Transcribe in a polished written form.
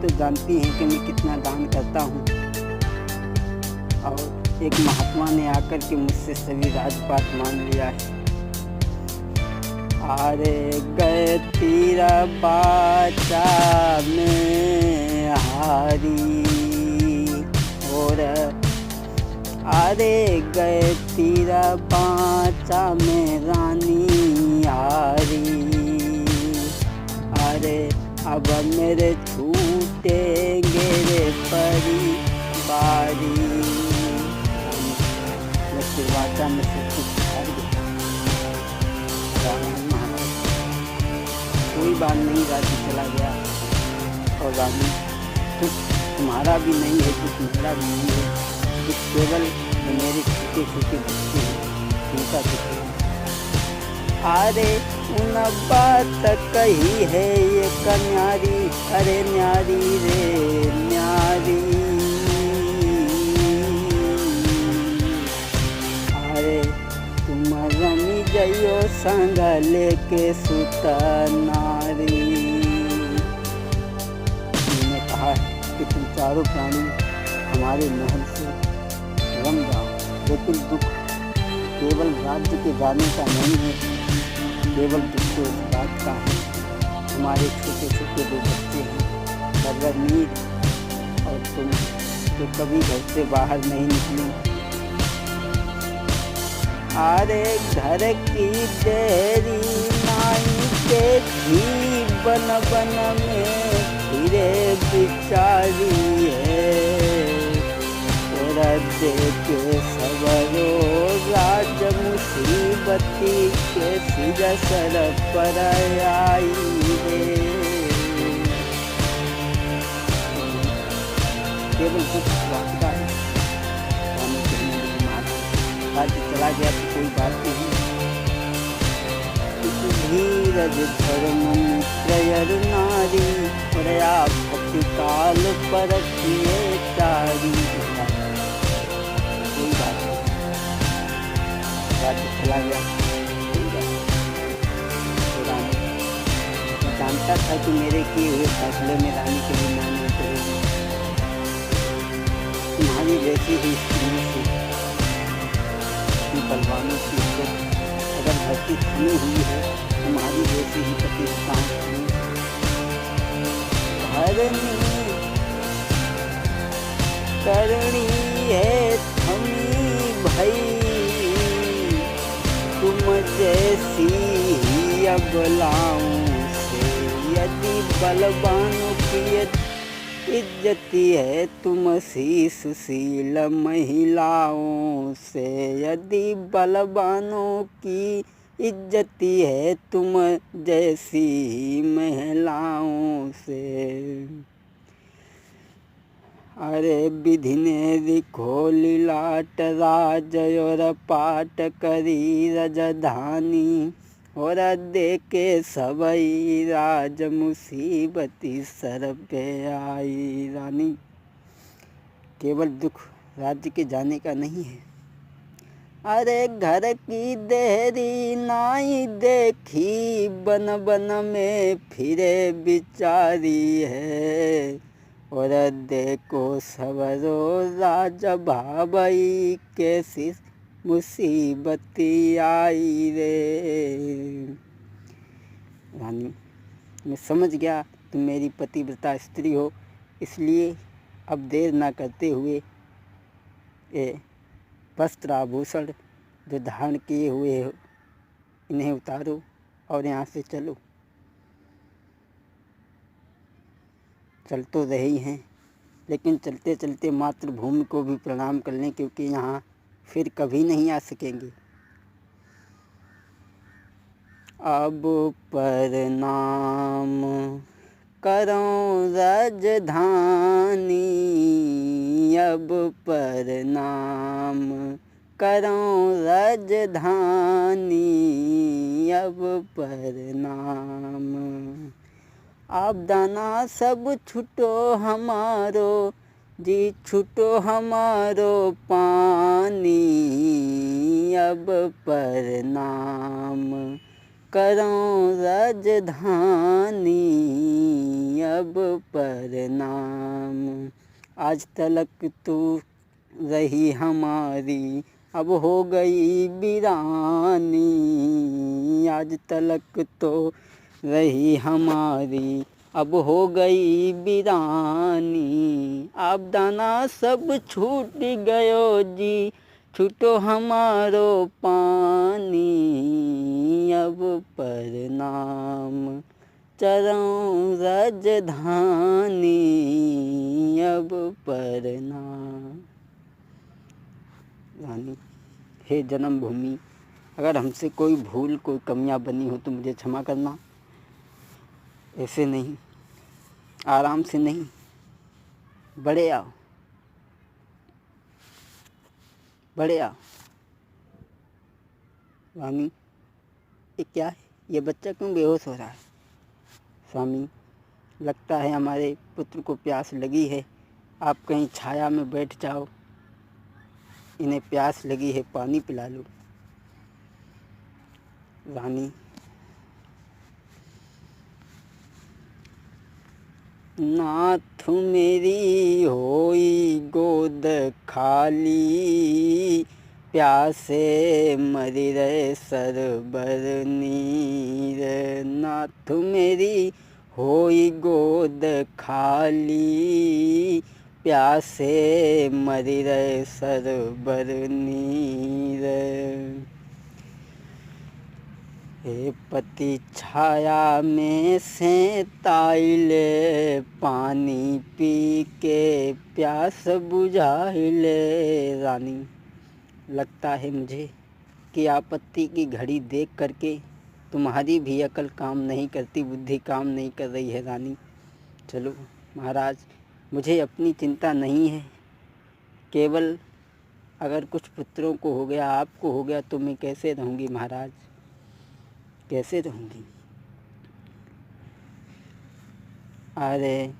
तो जानती हैं कि मैं कितना दान करता हूँ। और एक महात्मा ने आकर के मुझसे सभी राजपाट मान लिया है। अरे गए तीरा बाचा में हारी और अरे गए तीरा बाचा में रानी हारी। अरे अब मेरे छूटेंगे रे परिवारी। मैं वाचा में से कुछ हार गया। कोई बात नहीं, राज्य चला गया और रानी कुछ तुम्हारा भी नहीं है, कुछ मेरा भी नहीं है, कुछ केवल मेरे छोटे छोटे बच्चे हैं उनका कुछ है। अरे उन बात कही है ये कन्यारी, अरे न्यारी रे न्यारी। अरे तुम रमी जइयो संग लेके सुता नारी। उन्होंने कहा कि तुम चारों प्राणी हमारे महल से रम जाओ, लेकिन दुख केवल राज्य के जाने का नहीं है, केवल दुख तो इस बात का है हमारे छोटे छोटे दो बच्चे हैं बदरनीर और तुम जो कभी घर से बाहर नहीं निकली। अरे घर की देरी नाई के भी बन बन में फिरे बिचारी है। और देखे सबरो राज मुसीबती के सिर सर पर आई रे। केवल कुछ बात का है, आज चला गया तो कोई बात नहीं। धीरज धर्म त्रयर नारी प्रया पति काल पर किए चारी। कोई बात नहीं, आज चला गया तो जानता था कि मेरे किए हुए फैसले में रानी के लिए मान नहीं करेगी। तुम्हारी जैसी ही स्त्री से बलवानों की इज्जत अगर धरती थमी हुई है, तुम्हारी जैसी ही प्रतिष्ठाएं करनी है थमी भई। तुम जैसी ही अबलाओं से यदि बलवानों की इज्जती है, तुम सी सुशील महिलाओं से यदि बलवानों की इज्जती है, तुम जैसी महिलाओं से। अरे विधि ने लिखो लीलाट राज और पाट करी रजधानी। और देखे सबई राज मुसीबती सर पे आई रानी। केवल दुख राज्य के जाने का नहीं है। अरे घर की देहरी नाई देखी बन बन में फिरे बिचारी है। और देखो सबरो राज भावई कैसी मुसीबती आई रे। रानी मैं समझ गया तुम मेरी पतिव्रता स्त्री हो, इसलिए अब देर ना करते हुए ये वस्त्र आभूषण जो धारण किए हुए हो इन्हें उतारो और यहाँ से चलो। चल तो रही हैं, लेकिन चलते चलते मातृभूमि को भी प्रणाम कर लें, क्योंकि यहाँ फिर कभी नहीं आ सकेंगे। अब प्रणाम करो राजधानी, अब प्रणाम करो राजधानी, अब प्रणाम। आप दाना सब छुटो हमारो जी, छुटो हमारो पानी, अब प्रणाम करो राजधानी अब प्रणाम। आज तलक तू रही हमारी अब हो गई वीरानी। आज तलक तो रही हमारी अब हो गई वीरानी। आप दाना सब छूट गयो जी छूटो हमारो पानी अब प्रणाम। चरों राजधानी अब प्रणाम। रानी, हे जन्मभूमि, अगर हमसे कोई भूल कोई कमियां बनी हो तो मुझे क्षमा करना। ऐसे नहीं, आराम से नहीं, बड़े आओ, बड़े आओ। स्वामी, ये क्या है? ये बच्चा क्यों बेहोश हो रहा है? स्वामी, लगता है हमारे पुत्र को प्यास लगी है। आप कहीं छाया में बैठ जाओ, इन्हें प्यास लगी है, पानी पिला लो। रानी, नाथ मेरी होई गोद खाली प्यासे मरी रहे सरबर नीर। नाथ मेरी होई गोद खाली प्यासे मरी रहे सरबर नीर। हे पति छाया में से ताइले पानी पी के प्यास बुझाइले। रानी, लगता है मुझे कि आपत्ति की घड़ी देख करके तुम्हारी भी अकल काम नहीं करती, बुद्धि काम नहीं कर रही है। रानी, चलो महाराज, मुझे अपनी चिंता नहीं है। केवल अगर कुछ पुत्रों को हो गया, आपको हो गया, तो मैं कैसे रहूँगी महाराज, कैसे रहूँगी? अरे